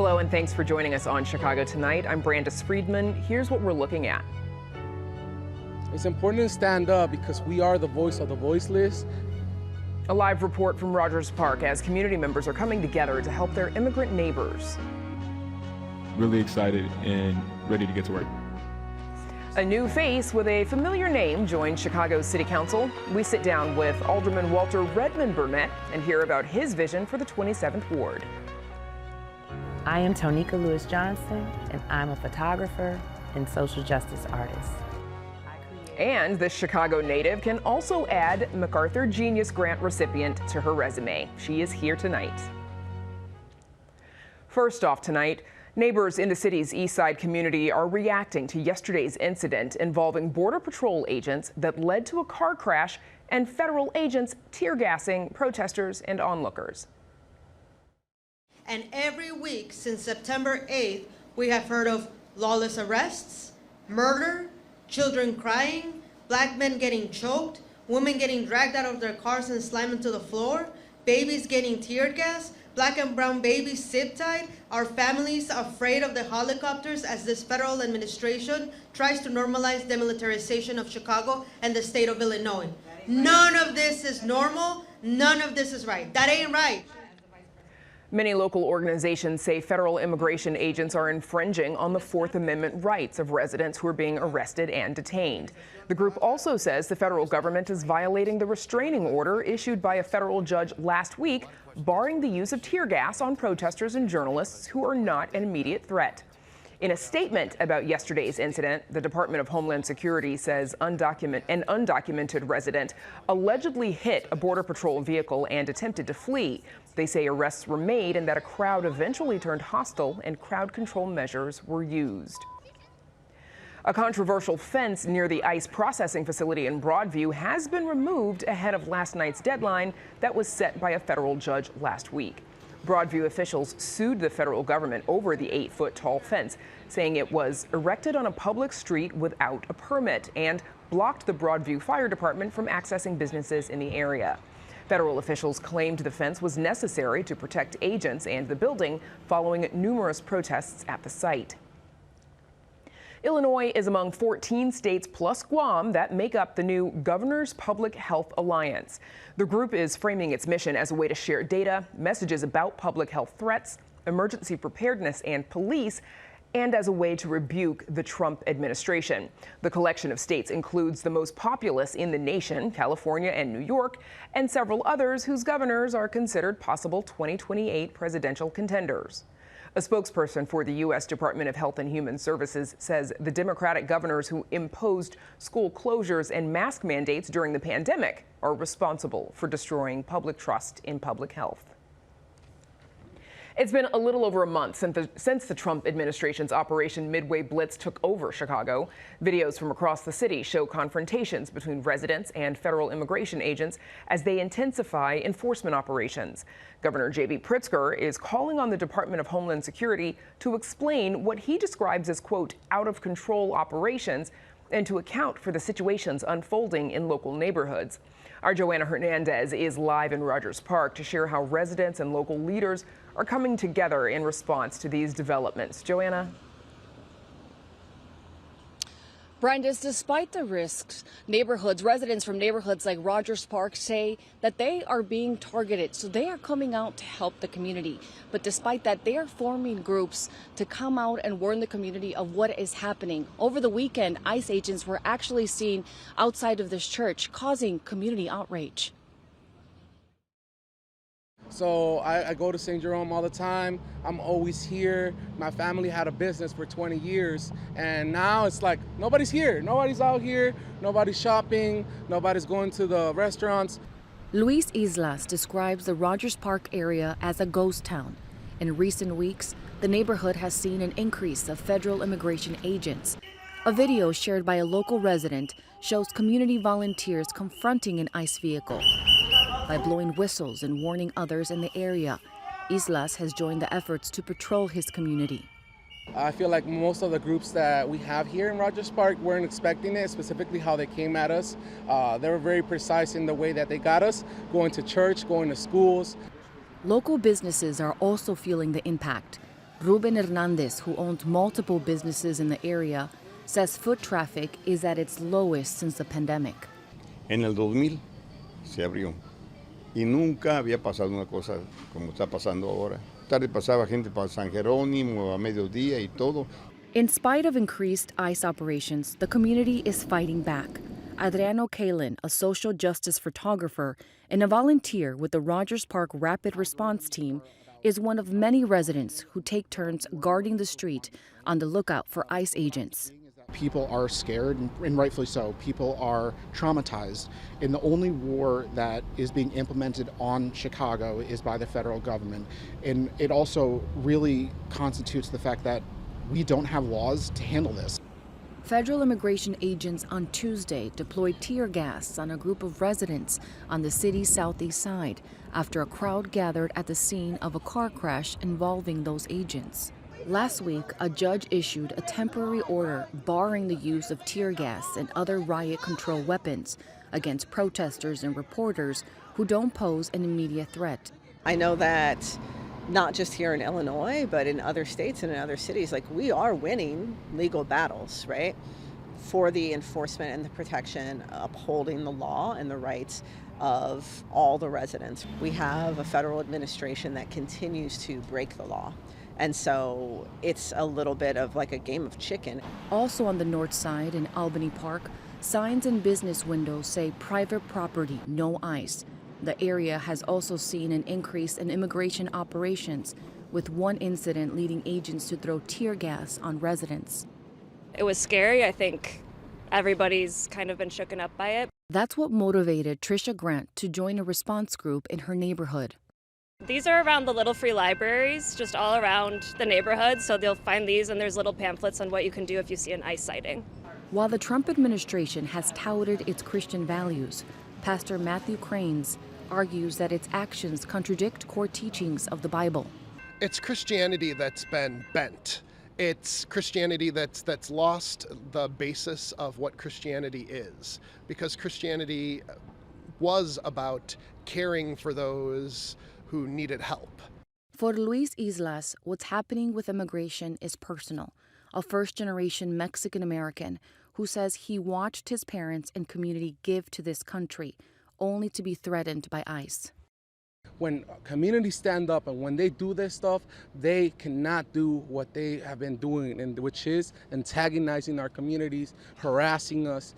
Hello and thanks for joining us on Chicago Tonight. I'm Brandis Friedman. Here's what we're looking at. It's important to stand up because we are the voice of the voiceless. A live report from Rogers Park as community members are coming together to help their immigrant neighbors. Really excited and ready to get to work. A new face with a familiar name joined Chicago's City Council. We sit down with Alderman Walter Redmond Burnett and hear about his vision for the 27th Ward. I am Tonika Lewis Johnson, and I'm a photographer and social justice artist. And this Chicago native can also add MacArthur Genius Grant recipient to her resume. She is here tonight. First off tonight, neighbors in the city's East Side community are reacting to yesterday's incident involving Border Patrol agents that led to a car crash and federal agents tear gassing protesters and onlookers. And every week since September 8th, we have heard of lawless arrests, murder, children crying, black men getting choked, women getting dragged out of their cars and slammed into the floor, babies getting tear gas, black and brown babies zip-tied, our families afraid of the helicopters as this federal administration tries to normalize demilitarization of Chicago and the state of Illinois. None of this is normal. None of this is right. That ain't right. Many local organizations say federal immigration agents are infringing on the Fourth Amendment rights of residents who are being arrested and detained. The group also says the federal government is violating the restraining order issued by a federal judge last week, barring the use of tear gas on protesters and journalists who are not an immediate threat. In a statement about yesterday's incident, the Department of Homeland Security says an undocumented resident allegedly hit a Border Patrol vehicle and attempted to flee. They say arrests were made and that a crowd eventually turned hostile and crowd control measures were used. A controversial fence near the ICE processing facility in Broadview has been removed ahead of last night's deadline that was set by a federal judge last week. Broadview officials sued the federal government over the 8-foot-tall fence, saying it was erected on a public street without a permit and blocked the Broadview Fire Department from accessing businesses in the area. Federal officials claimed the fence was necessary to protect agents and the building following numerous protests at the site. Illinois is among 14 states plus Guam that make up the new Governor's Public Health Alliance. The group is framing its mission as a way to share data, messages about public health threats, emergency preparedness and police, and as a way to rebuke the Trump administration. The collection of states includes the most populous in the nation, California and New York, and several others whose governors are considered possible 2028 presidential contenders. A spokesperson for the U.S. Department of Health and Human Services says the Democratic governors who imposed school closures and mask mandates during the pandemic are responsible for destroying public trust in public health. It's been a little over a month since the Trump administration's Operation Midway Blitz took over Chicago. Videos from across the city show confrontations between residents and federal immigration agents as they intensify enforcement operations. Governor J.B. Pritzker is calling on the Department of Homeland Security to explain what he describes as, quote, out-of-control operations and to account for the situations unfolding in local neighborhoods. Our Joanna Hernandez is live in Rogers Park to share how residents and local leaders are coming together in response to these developments. Joanna? Brandis, despite the risks, residents from neighborhoods like Rogers Park say that they are being targeted, so they are coming out to help the community. But despite that, they are forming groups to come out and warn the community of what is happening. Over the weekend, ICE agents were actually seen outside of this church, causing community outrage. So I go to St. Jerome all the time. I'm always here. My family had a business for 20 years. And now it's like nobody's here. Nobody's out here. Nobody's shopping. Nobody's going to the restaurants. Luis Islas describes the Rogers Park area as a ghost town. In recent weeks, the neighborhood has seen an increase of federal immigration agents. A video shared by a local resident shows community volunteers confronting an ICE vehicle. By blowing whistles and warning others in the area, Islas has joined the efforts to patrol his community. I feel like most of the groups that we have here in Rogers Park weren't expecting it, specifically how they came at us. They were very precise in the way that they got us, going to church, going to schools. Local businesses are also feeling the impact. Ruben Hernandez, who owns multiple businesses in the area, says foot traffic is at its lowest since the pandemic. En el 2000 se abrió y nunca había pasado una cosa como está pasando ahora. Tarde pasaba gente para San Jerónimo a mediodía y todo. In spite of increased ICE operations, the community is fighting back. Adriano Kalin, a social justice photographer and a volunteer with the Rogers Park Rapid Response Team, is one of many residents who take turns guarding the street on the lookout for ICE agents. People are scared, and rightfully so. People are traumatized. And the only war that is being implemented on Chicago is by the federal government. And it also really constitutes the fact that we don't have laws to handle this. Federal immigration agents on Tuesday deployed tear gas on a group of residents on the city's southeast side after a crowd gathered at the scene of a car crash involving those agents. Last week, a judge issued a temporary order barring the use of tear gas and other riot control weapons against protesters and reporters who don't pose an immediate threat. I know that not just here in Illinois, but in other states and in other cities, like, we are winning legal battles, right? For the enforcement and the protection, upholding the law and the rights of all the residents. We have a federal administration that continues to break the law. And so it's a little bit of like a game of chicken. Also on the north side in Albany Park, signs in business windows say private property, no ICE. The area has also seen an increase in immigration operations, with one incident leading agents to throw tear gas on residents. It was scary. I think everybody's kind of been shooken up by it. That's what motivated Trisha Grant to join a response group in her neighborhood. These are around the little free libraries, just all around the neighborhood. So they'll find these, and there's little pamphlets on what you can do if you see an ICE sighting. While the Trump administration has touted its Christian values, Pastor Matthew Cranes argues that its actions contradict core teachings of the Bible. It's Christianity that's been bent. It's Christianity that's lost the basis of what Christianity is, because Christianity was about caring for those who needed help. For Luis Islas, what's happening with immigration is personal. A first-generation Mexican-American who says he watched his parents and community give to this country, only to be threatened by ICE. When communities stand up and when they do this stuff, they cannot do what they have been doing, and which is antagonizing our communities, harassing us.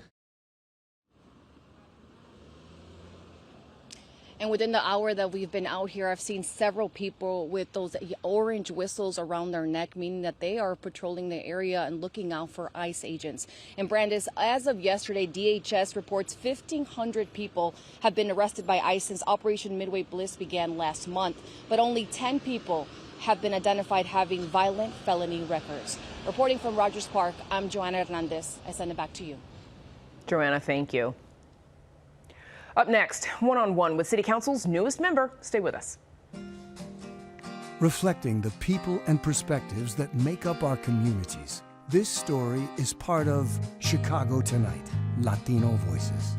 And within the hour that we've been out here, I've seen several people with those orange whistles around their neck, meaning that they are patrolling the area and looking out for ICE agents. And Brandis, as of yesterday, DHS reports 1,500 people have been arrested by ICE since Operation Midway Bliss began last month. But only 10 people have been identified having violent felony records. Reporting from Rogers Park, I'm Joanna Hernandez. I send it back to you. Joanna, thank you. Up next, one-on-one with City Council's newest member. Stay with us. Reflecting the people and perspectives that make up our communities, this story is part of Chicago Tonight, Latino Voices.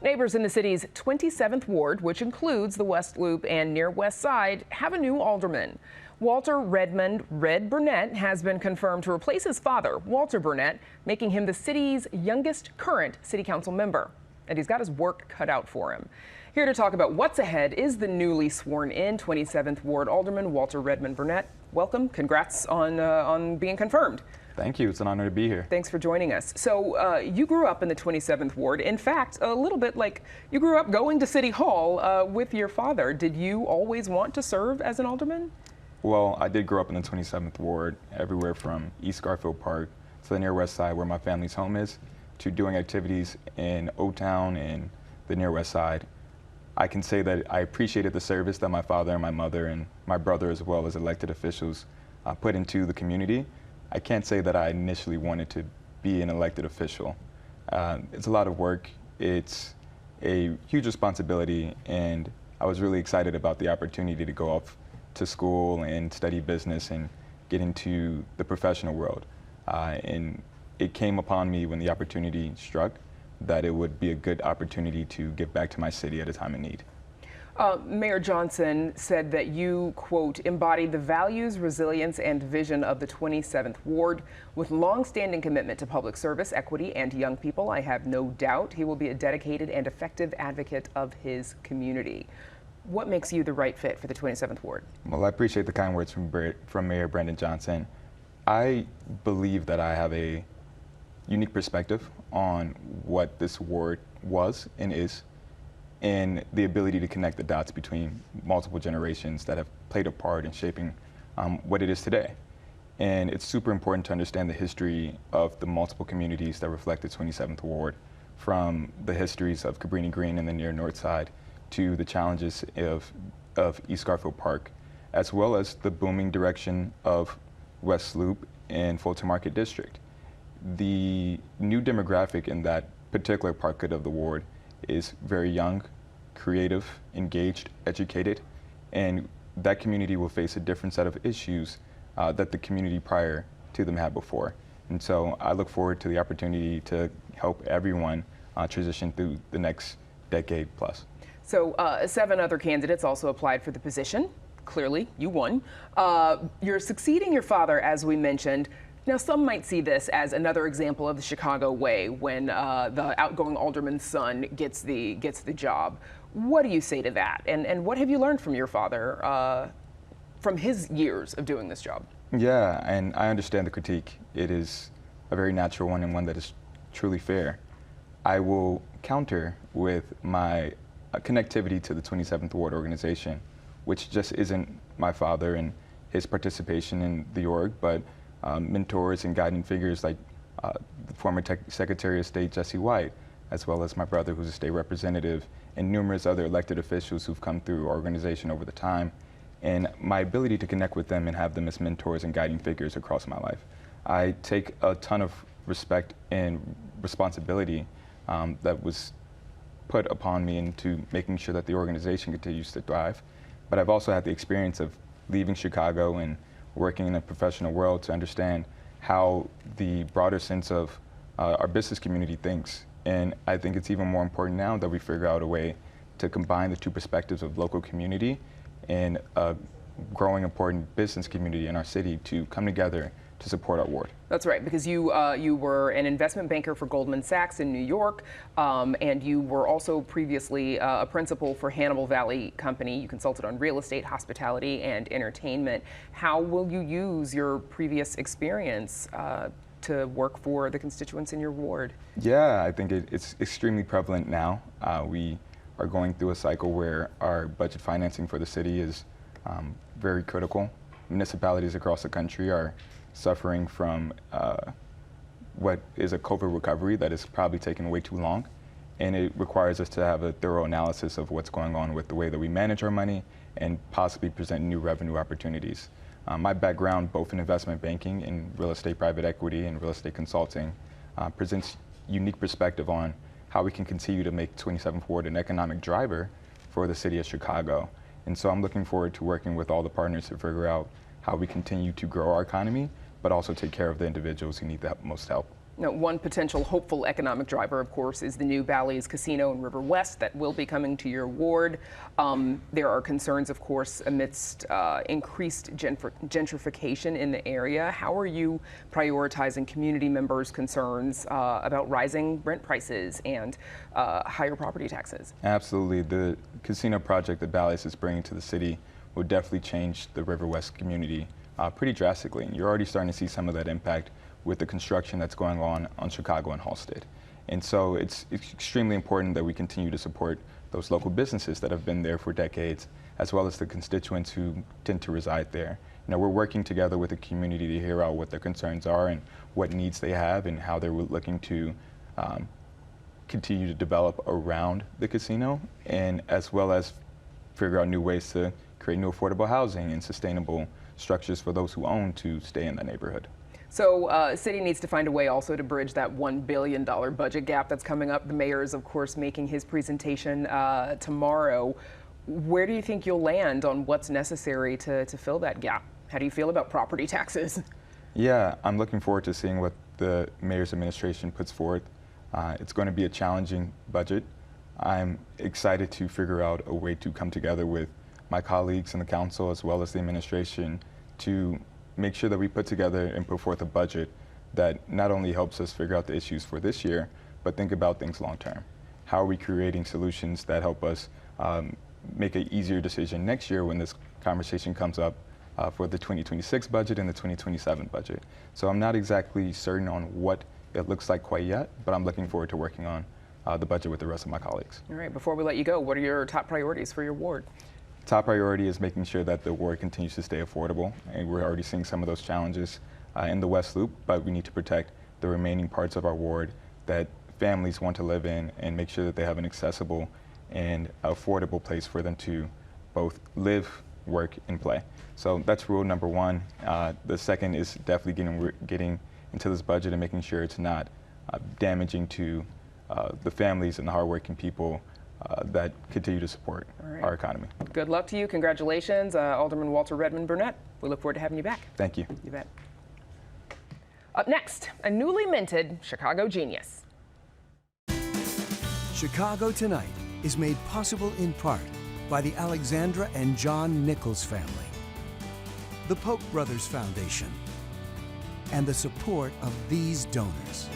Neighbors in the city's 27th Ward, which includes the West Loop and near West Side, have a new alderman. Walter Redmond "Red" Burnett has been confirmed to replace his father, Walter Burnett, making him the city's youngest current city council member. And he's got his work cut out for him. Here to talk about what's ahead is the newly sworn in 27th Ward Alderman Walter Redmond Burnett. Welcome. Congrats on being confirmed. Thank you. It's an honor to be here. Thanks for joining us. So you grew up in the 27th Ward. In fact, a little bit like you grew up going to City Hall with your father. Did you always want to serve as an alderman? Well, I did grow up in the 27th Ward, everywhere from East Garfield Park to the near West Side, where my family's home is, to doing activities in O-Town and the near West Side. I can say that I appreciated the service that my father and my mother and my brother, as well as elected officials, put into the community. I can't say that I initially wanted to be an elected official. It's a lot of work. It's a huge responsibility, and I was really excited about the opportunity to go off to school and study business and get into the professional world. And it came upon me when the opportunity struck that it would be a good opportunity to give back to my city at a time of need. Mayor Johnson said that you, quote, embodied the values, resilience, and vision of the 27th Ward. With long-standing commitment to public service, equity, and young people, I have no doubt he will be a dedicated and effective advocate of his community. What makes you the right fit for the 27th Ward? Well, I appreciate the kind words from Mayor Brandon Johnson. I believe that I have a unique perspective on what this ward was and is, and the ability to connect the dots between multiple generations that have played a part in shaping what it is today. And it's super important to understand the history of the multiple communities that reflect the 27th Ward, from the histories of Cabrini Green and the near north side to the challenges of East Garfield Park, as well as the booming direction of West Loop and Fulton Market District. The new demographic in that particular pocket of the ward is very young, creative, engaged, educated, and that community will face a different set of issues that the community prior to them had before. And so I look forward to the opportunity to help everyone transition through the next decade plus. So 7 other candidates also applied for the position. Clearly, you won. You're succeeding your father, as we mentioned. Now, some might see this as another example of the Chicago way, when the outgoing alderman's son gets the job. What do you say to that? And what have you learned from your father, from his years of doing this job? Yeah, and I understand the critique. It is a very natural one and one that is truly fair. I will counter with my connectivity to the 27th Ward organization, which just isn't my father and his participation in the org, but mentors and guiding figures like the former Secretary of State Jesse White, as well as my brother who's a state representative, and numerous other elected officials who've come through our organization over the time, and my ability to connect with them and have them as mentors and guiding figures across my life. I take a ton of respect and responsibility that was put upon me into making sure that the organization continues to thrive. But I've also had the experience of leaving Chicago and working in a professional world to understand how the broader sense of our business community thinks. And I think it's even more important now that we figure out a way to combine the two perspectives of local community and a growing important business community in our city to come together to support our ward. That's right, because you were an investment banker for Goldman Sachs in New York, and you were also previously a principal for Hannibal Valley Company. You consulted on real estate, hospitality, and entertainment. How will you use your previous experience to work for the constituents in your ward? Yeah, I think it's extremely prevalent now. We are going through a cycle where our budget financing for the city is very critical. Municipalities across the country are suffering from what is a COVID recovery that is probably taking way too long. And it requires us to have a thorough analysis of what's going on with the way that we manage our money and possibly present new revenue opportunities. My background, both in investment banking and real estate private equity and real estate consulting, presents unique perspective on how we can continue to make 27th Ward an economic driver for the city of Chicago. And so I'm looking forward to working with all the partners to figure out how we continue to grow our economy, but also take care of the individuals who need the most help. Now, one potential hopeful economic driver, of course, is the new Bally's Casino in River West that will be coming to your ward. There are concerns, of course, amidst increased gentrification in the area. How are you prioritizing community members' concerns about rising rent prices and higher property taxes? Absolutely. The casino project that Bally's is bringing to the city will definitely change the River West community pretty drastically. And you're already starting to see some of that impact with the construction that's going on Chicago and Halsted. And so it's extremely important that we continue to support those local businesses that have been there for decades, as well as the constituents who tend to reside there. You know, we're working together with the community to hear out what their concerns are and what needs they have and how they're looking to continue to develop around the casino, and as well as figure out new ways to create new affordable housing and sustainable structures for those who own to stay in the neighborhood. So city needs to find a way also to bridge that $1 billion budget gap that's coming up. The mayor is, of course, making his presentation tomorrow. Where do you think you'll land on what's necessary to fill that gap? How do you feel about property taxes? Yeah, I'm looking forward to seeing what the mayor's administration puts forth. It's going to be a challenging budget. I'm excited to figure out a way to come together with my colleagues in the council as well as the administration to make sure that we put together and put forth a budget that not only helps us figure out the issues for this year, but think about things long term. How are we creating solutions that help us make an easier decision next year when this conversation comes up for the 2026 budget and the 2027 budget. So I'm not exactly certain on what it looks like quite yet, but I'm looking forward to working on the budget with the rest of my colleagues. All right, before we let you go, what are your top priorities for your ward? Top priority is making sure that the ward continues to stay affordable, and we're already seeing some of those challenges in the West Loop, but we need to protect the remaining parts of our ward that families want to live in and make sure that they have an accessible and affordable place for them to both live, work, and play. So that's rule number one. The second is definitely getting into this budget and making sure it's not damaging to the families and the hardworking people that continue to support our economy. Good luck to you. Congratulations, Alderman Walter Redmond Burnett. We look forward to having you back. Thank you. You bet. Up next, a newly minted Chicago genius. Chicago Tonight is made possible in part by the Alexandra and John Nichols family, the Polk Brothers Foundation, and the support of these donors.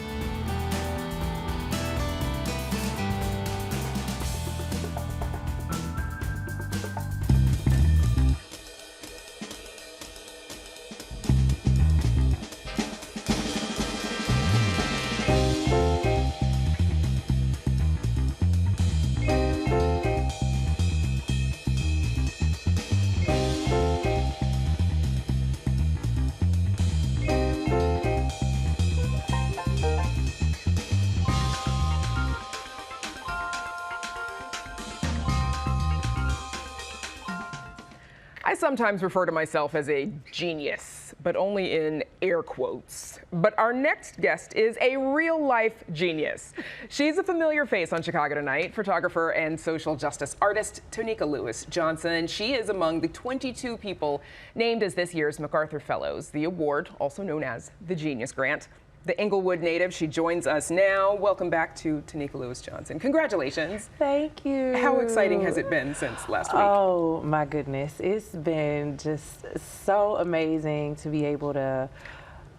I sometimes refer to myself as a genius, but only in air quotes. But our next guest is a real-life genius. She's a familiar face on Chicago Tonight, photographer and social justice artist Tonika Lewis Johnson. She is among the 22 people named as this year's MacArthur Fellows, the award also known as the Genius Grant. The Inglewood native, she joins us now. Welcome back to Tonika Lewis Johnson. Congratulations. Thank you. How exciting has it been since last week? Oh my goodness, it's been just so amazing to be able to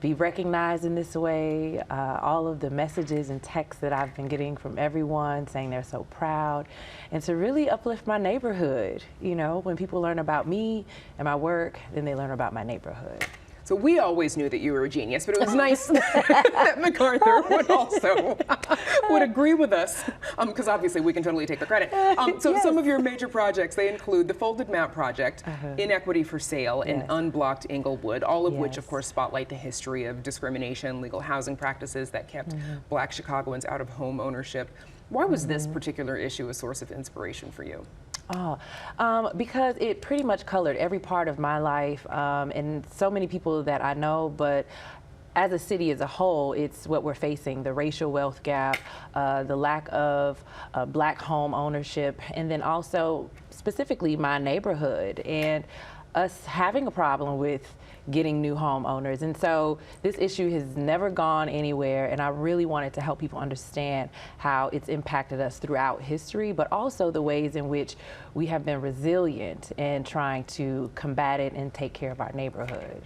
be recognized in this way. All of the messages and texts that I've been getting from everyone saying they're so proud, and to really uplift my neighborhood. You know, when people learn about me and my work, then they learn about my neighborhood. So we always knew that you were a genius, but it was nice that MacArthur would also would agree with us, because obviously we can totally take the credit. So Yes. Some of your major projects, they include the Folded Map Project, Inequity for Sale, and Yes. Unblocked Inglewood, all of which, of Yes. course, spotlight the history of discrimination, legal housing practices that kept Black Chicagoans out of home ownership. Why was this particular issue a source of inspiration for you? Because it pretty much colored every part of my life, and so many people that I know, but as a city as a whole, it's what we're facing: the racial wealth gap, the lack of Black home ownership, and then also specifically my neighborhood, and us having a problem with getting new homeowners. And so this issue has never gone anywhere, and I really wanted to help people understand how it's impacted us throughout history, but also the ways in which we have been resilient in trying to combat it and take care of our neighborhood.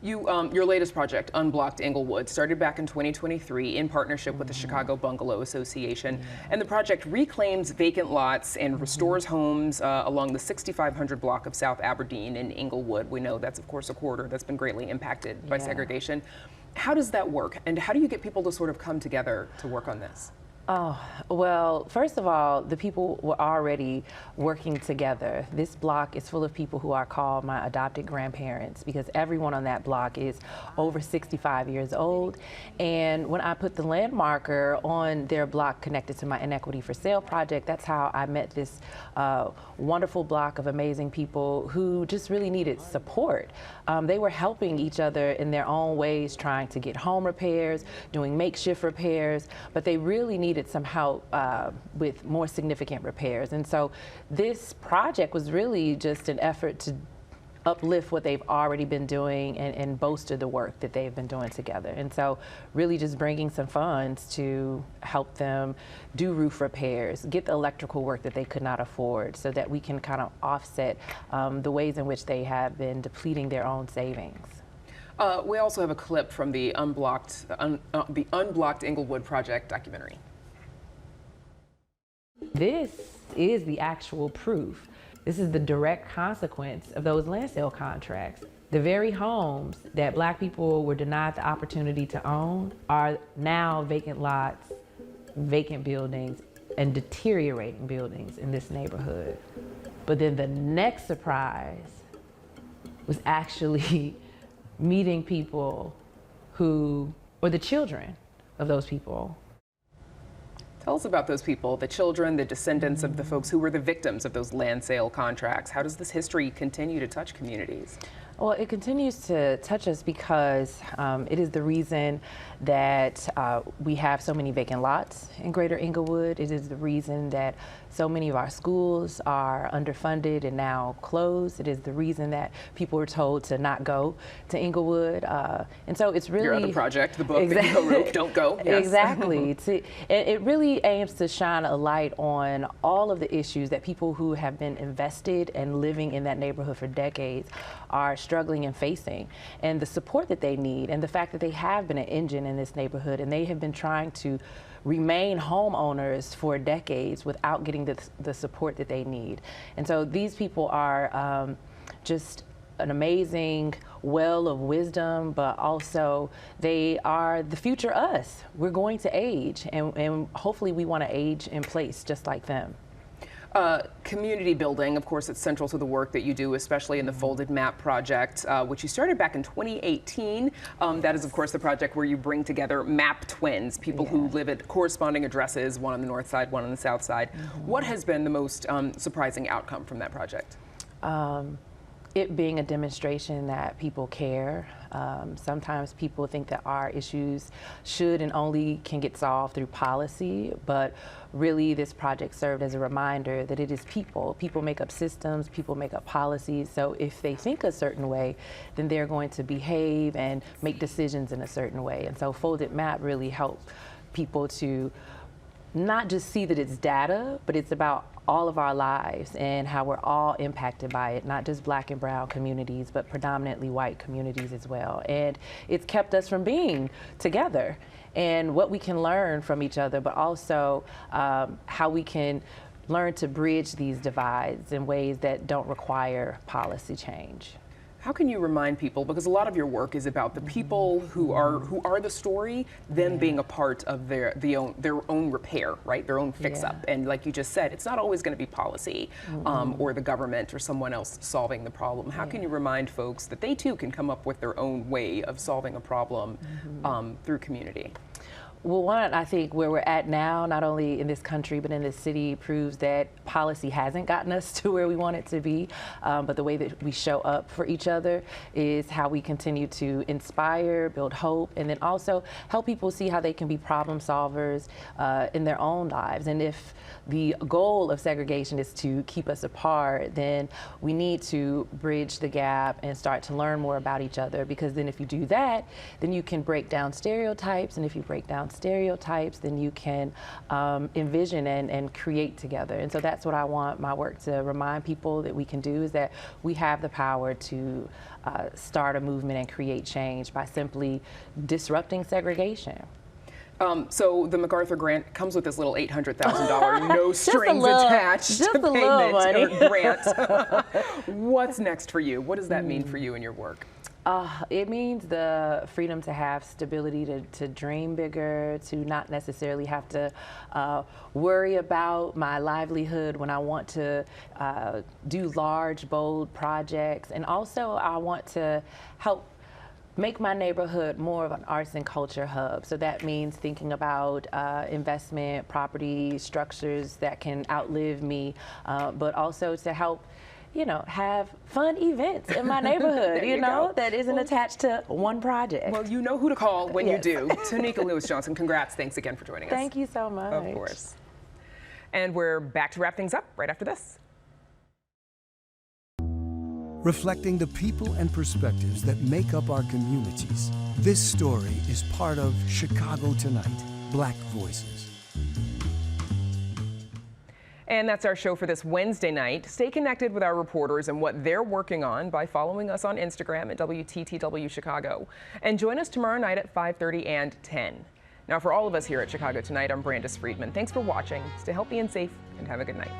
Your latest project, Unblocked Inglewood, started back in 2023 in partnership with the Chicago Bungalow Association. And the project reclaims vacant lots and restores homes along the 6500 block of South Aberdeen in Inglewood. We know that's, of course, a corridor that's been greatly impacted by segregation. How does that work? And how do you get people to sort of come together to work on this? Oh, well, first of all, the people were already working together. This block is full of people who are called my adopted grandparents because everyone on that block is over 65 years old. And when I put the landmarker on their block connected to my Inequity for Sale project, that's how I met this wonderful block of amazing people who just really needed support. They were helping each other in their own ways, trying to get home repairs, doing makeshift repairs, but they really needed some help with more significant repairs. And so this project was really just an effort to uplift what they've already been doing and bolster the work that they've been doing together. And so really just bringing some funds to help them do roof repairs, get the electrical work that they could not afford so that we can kind of offset the ways in which they have been depleting their own savings. We also have a clip from the Unblocked Inglewood Project documentary. This is the actual proof. This is the direct consequence of those land sale contracts. The very homes that Black people were denied the opportunity to own are now vacant lots, vacant buildings, and deteriorating buildings in this neighborhood. But then the next surprise was actually meeting people who, or the children of those people. Tell us about those people, the children, the descendants of the folks who were the victims of those land sale contracts. How does this history continue to touch communities? Well, it continues to touch us because it is the reason that we have so many vacant lots in Greater Inglewood. It is the reason that so many of our schools are underfunded and now closed. It is the reason that people were told to not go to Inglewood. And so it's really— Your other project, the book that you wrote, Don't Go. Yes. Exactly. It really aims to shine a light on all of the issues that people who have been invested and living in that neighborhood for decades are struggling and facing, and the support that they need, and the fact that they have been an engine in this neighborhood, and they have been trying to remain homeowners for decades without getting the support that they need. And so these people are just an amazing well of wisdom, but also they are the future us. We're going to age, and hopefully we want to age in place just like them. Community building, of course, it's central to the work that you do, especially in the Folded Map Project, which you started back in 2018. That is, of course, the project where you bring together map twins, people who live at corresponding addresses, one on the north side, one on the south side. What has been the most surprising outcome from that project? It being a demonstration that people care. Sometimes people think that our issues should and only can get solved through policy, but really this project served as a reminder that it is people. People make up systems, people make up policies, so if they think a certain way, then they're going to behave and make decisions in a certain way. And so Folded Map really helped people to not just see that it's data, but it's about all of our lives and how we're all impacted by it, not just Black and brown communities, but predominantly white communities as well. And it's kept us from being together and what we can learn from each other, but also how we can learn to bridge these divides in ways that don't require policy change. How can you remind people, because a lot of your work is about the people who are the story, them being a part of their own repair, right? Their own fix-up. And like you just said, it's not always going to be policy or the government or someone else solving the problem. How can you remind folks that they too can come up with their own way of solving a problem through community? Well, one, I think where we're at now, not only in this country, but in this city, proves that policy hasn't gotten us to where we want it to be, but the way that we show up for each other is how we continue to inspire, build hope, and then also help people see how they can be problem solvers in their own lives. And if the goal of segregation is to keep us apart, then we need to bridge the gap and start to learn more about each other, because then if you do that, then you can break down stereotypes, and if you break down stereotypes, then you can envision and create together. And so that's what I want my work to remind people that we can do, is that we have the power to start a movement and create change by simply disrupting segregation. So the MacArthur grant comes with this little $800,000 no strings attached payment or grant. What's next for you? What does that mean for you and your work? It means the freedom to have stability, to dream bigger, to not necessarily have to worry about my livelihood when I want to do large, bold projects. And also I want to help make my neighborhood more of an arts and culture hub. So that means thinking about investment, property, structures that can outlive me, but also to help, you know, have fun events in my neighborhood, you know, that isn't attached to one project. Well, you know who to call when Yes. you do. Tonika Lewis Johnson, congrats. Thanks again for joining us. Thank you so much. Of course. And we're back to wrap things up right after this. Reflecting the people and perspectives that make up our communities, this story is part of Chicago Tonight, Black Voices. And that's our show for this Wednesday night. Stay connected with our reporters and what they're working on by following us on Instagram at WTTW Chicago. And join us tomorrow night at 5:30 and 10. Now, for all of us here at Chicago Tonight, I'm Brandis Friedman. Thanks for watching. Stay healthy and safe, and have a good night.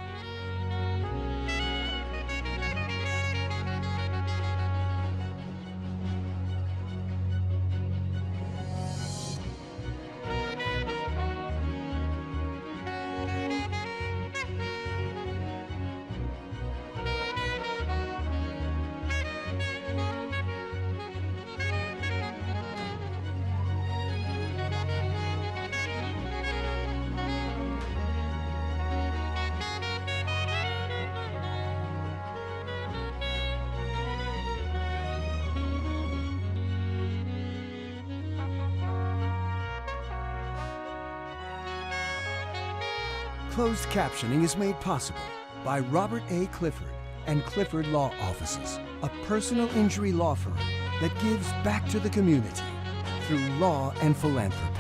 Closed captioning is made possible by Robert A. Clifford and Clifford Law Offices, a personal injury law firm that gives back to the community through law and philanthropy.